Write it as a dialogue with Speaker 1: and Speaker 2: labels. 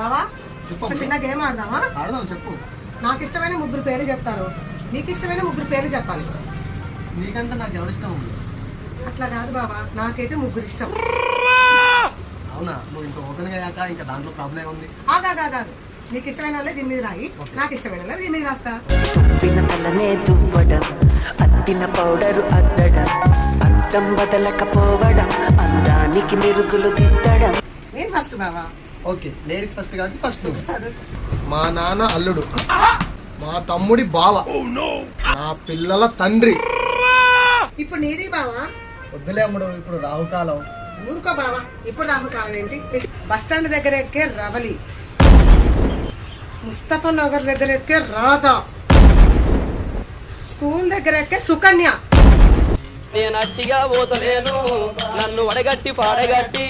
Speaker 1: బావా ఒక చిన్న గేమ్ ఆడదామా?
Speaker 2: ఆడదాం, చెప్పు.
Speaker 1: నాకు ఇష్టమైన ముగ్గురు పేర్లు చెప్తారు, నీకు ఇష్టమైన ముగ్గురు పేర్లు చెప్పాలి.
Speaker 2: నీకంటే నాకు ఎవరిష్టం ఉంది?
Speaker 1: అట్లా కాదు బావా, నాకైతే ముగ్గురు ఇష్టం.
Speaker 2: అవునా? నువ్వు ఇంకా ఓపెన్ అయ్యాక ఇంకా దాంట్లో ప్రాబ్లం ఉంది.
Speaker 1: ఆగాగాగాగు, నీకు ఇష్టమైన వాళ్ళే దీని మీద రాయి, నాకు ఇష్టమైన వాళ్ళే దీని మీద రాస్తా.
Speaker 3: తలనే దువ్వడం, అత్తిన పౌడరు అద్దడం, అద్దం బదలకపోవడం, అందానికి మెరుగులు దిద్దడం.
Speaker 1: నేను ఫస్ట్ బావా.
Speaker 2: ఓకే, లేడీస్ ఫస్ట్ కాబట్టి ఫస్ట్ నువ్వు. మా నాన్న అల్లుడు, మా తమ్ముడి బావ, నా పిల్లల తండ్రి.
Speaker 1: ఇప్పుడు నీది బావా.
Speaker 2: వద్దులే అమ్ముడు, ఇప్పుడు రాహుకాలం.
Speaker 1: ఊరుకో బావా, ఇప్పుడు నాకు కావేంటి? బస్ స్టాండ్ దగ్గర ఎక్కే రవలి, ముస్తఫా నగర్ దగ్గర ఎక్కే రాధా, స్కూల్ దగ్గర ఎక్కే సుకన్య.
Speaker 4: నేను అట్టిగా పోతలేను, నన్ను వడగట్టి పాడగట్టి